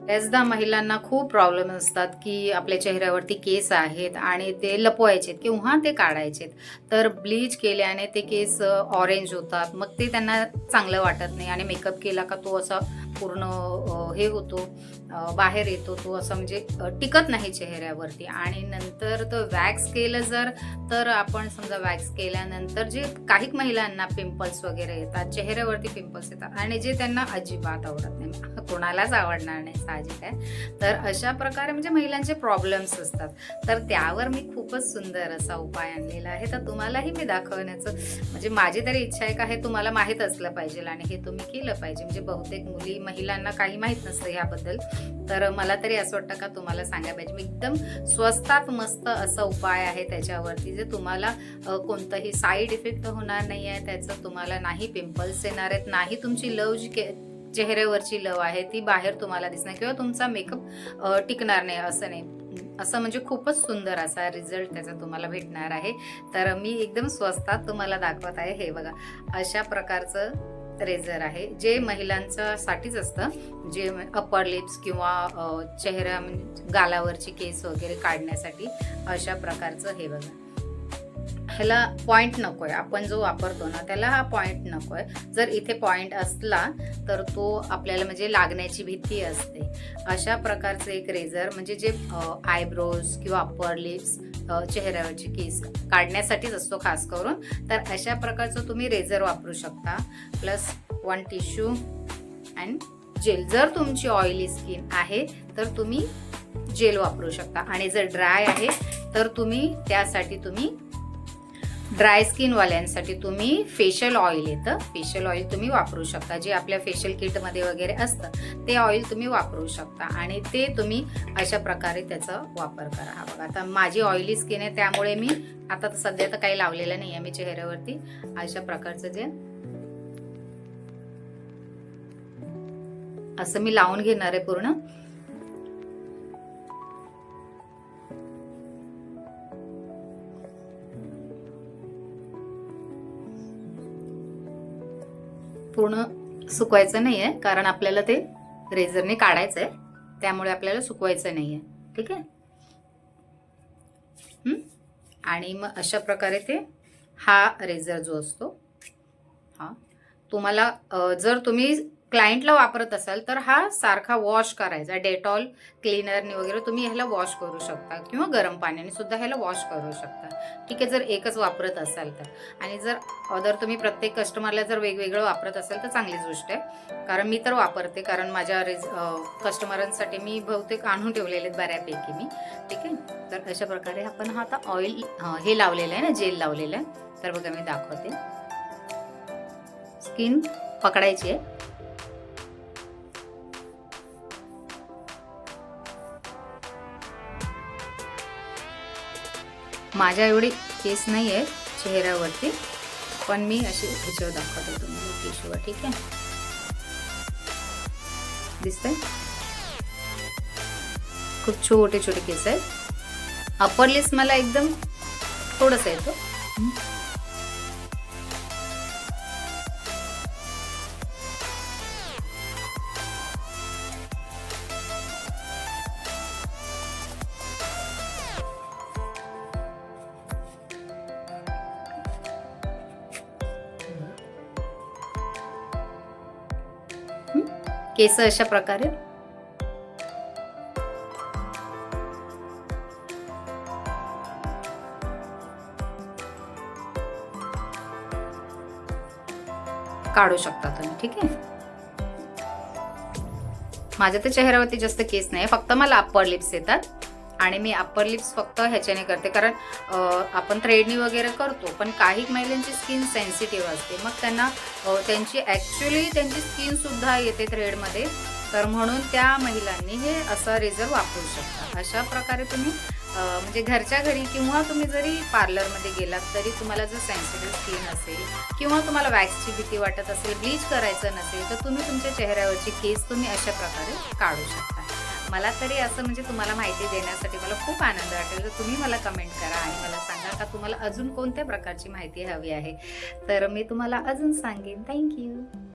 बऱ्याचदा महिलांना खूप प्रॉब्लेम असतात, की आपल्या चेहऱ्यावरती केस आहेत आणि ते लपवायचेत किंवा ते काढायचेत. तर ब्लीच केल्याने ते केस ऑरेंज होतात. मग ते त्यांना चांगलं वाटत नाही आणि मेकअप केला का तो असा पूर्ण हे होतो, बाहेर येतो तो असा म्हणजे टिकत नाही चेहऱ्यावरती. आणि नंतर तो वॅक्स केलं जर, तर आपण समजा वॅक्स केल्यानंतर जे काही महिलांना पिंपल्स वगैरे येतात, चेहऱ्यावरती पिंपल्स येतात आणि जे त्यांना अजिबात आवडत नाही. कोणालाच आवडणार नाही, साहजिक आहे. तर अशा प्रकारे म्हणजे महिलांचे प्रॉब्लेम्स असतात. तर त्यावर मी खूपच सुंदर असा उपाय आणलेला आहे. तर तुम्हालाही मी दाखवण्याचं म्हणजे माझी तरी इच्छा आहे का हे तुम्हाला माहीत असलं पाहिजे आणि हे तुम्ही केलं पाहिजे. म्हणजे बहुतेक महिलांना काही माहीत नसतं ह्याबद्दल. तर मला तरी असं वाटतं का तुम्हाला सांगायला पाहिजे. मी एकदम स्वस्तात मस्त असा उपाय आहे त्याच्यावरती, जे तुम्हाला कोणताही साईड इफेक्ट होणार नाही आहे. त्याचं तुम्हाला नाही पिंपल्स येणार आहेत, नाही तुमची लव जी चेहऱ्यावरची लव आहे ती बाहेर तुम्हाला दिसणार किंवा तुमचा मेकअप टिकणार नाही, असं नाही. असं म्हणजे खूपच सुंदर असा रिझल्ट त्याचा तुम्हाला भेटणार आहे. तर मी एकदम स्वस्तात तुम्हाला दाखवत आहे. हे बघा, अशा प्रकारचं रेझर आहे, जे महिलांच्या साठीच असतं, जे अप्पर लिप्स किंवा चेहरा म्हणजे गालावरची केस वगैरे काढण्यासाठी. अशा प्रकारचं हे बघा, ह्याला पॉइंट नकोय. आपण जो वापरतो ना त्याला हा पॉइंट नकोय. जर इथे पॉइंट असला तर तो आपल्याला म्हणजे लागण्याची भीती असते. अशा प्रकारचं एक रेझर म्हणजे जे आयब्रोज किंवा अप्पर लिप्स, चेहऱ्यावरची केस काढण्यासाठीच असतो खास करून. तर अशा प्रकारचं तुम्ही रेझर वापरू शकता. Plus 1 tissue and gel. जर तुमची ऑइली स्किन आहे तर तुम्ही जेल वापरू शकता आणि जर ड्राय आहे तर त्यासाठी तुम्ही ड्राय स्किनवाल्यांसाठी तुम्ही फेशियल ऑइल येतं, फेशियल ऑइल तुम्ही वापरू शकता. जे आपल्या फेशियल किटमध्ये वगैरे असतं ते ऑइल तुम्ही वापरू शकता आणि ते तुम्ही अशा प्रकारे त्याचा वापर करा. हा बघा, आता माझी ऑइली स्किन आहे त्यामुळे मी आता सध्या तर काही लावलेलं नाही आहे मी चेहऱ्यावरती. अशा प्रकारचं जे असं मी लावून घेणार आहे पूर्ण. पूर्ण सुकवायचं नाहीये, कारण आपल्याला ते रेझरने काढायचं आहे, त्यामुळे आपल्याला सुकवायचं नाहीये. ठीक आहे. आणि मग अशा प्रकारे ते हा रेझर जो असतो हा तुम्हाला जर तुम्ही क्लायंटला वापरत असाल तर हा सारखा वॉश करायचा. डेटॉल क्लीनरने वगैरे तुम्ही ह्याला वॉश करू शकता किंवा गरम पाण्याने सुद्धा ह्याला वॉश करू शकता. ठीक आहे, जर एकच वापरत असाल तर. आणि जर तुम्ही प्रत्येक कस्टमरला जर वेगवेगळं वापरत असाल तर चांगलीच गोष्ट आहे, कारण मी तर वापरते, कारण माझ्या कस्टमरांसाठी मी बहुतेक आणून ठेवलेले आहेत बऱ्यापैकी मी. ठीक आहे. तर अशा प्रकारे आपण हा आता ऑइल हे लावलेलं आहे ना, जेल लावलेलं आहे. तर बघा मी दाखवते. स्किन पकडायची आहे. माझ्या एवढी केस नाही आहे चेहऱ्यावरती, पण मी अशी ह्याच्यावर दाखवते तुम्हाला टिश्यूवर. ठीक आहे, दिसतंय? खूप छोटे छोटे केस आहेत. अप्पर लिप्स मला एकदम थोडंसं येतो. केस अशा प्रकारे काढू शकता तुम्ही. ठीक आहे. माझ्या तर चेहऱ्यावरती जास्त केस नाही, फक्त मला अप्पर लिप्स येतात आणि मी अप्पर लिप्स फक्त ह्याच्याने करते, कारण आपण थ्रेडनी वगैरे करतो, पण काही महिलांची स्किन सेन्सिटिव्ह असते. मग त्यांना त्यांची स्किन सुद्धा येते थ्रेडमध्ये. तर म्हणून त्या महिलांनी हे असं रेझर वापरू शकता. अशा प्रकारे तुम्ही म्हणजे घरच्या घरी किंवा तुम्ही जरी पार्लरमध्ये गेलात तरी तुम्हाला जर सेन्सिटिव्ह स्किन असेल किंवा तुम्हाला वॅक्सची भीती वाटत असेल, ब्लीच करायचं नसेल, तर तुम्ही तुमच्या चेहऱ्यावरची केस तुम्ही अशा प्रकारे काढू शकता. मला तरी असं म्हणजे तुम्हाला माहिती देण्यासाठी मला खूप आनंद वाटेल. तर तुम्ही मला कमेंट करा आणि मला सांगा का तुम्हाला अजून कोणत्या प्रकारची माहिती हवी आहे, तर मी तुम्हाला अजून सांगेन. थँक्यू.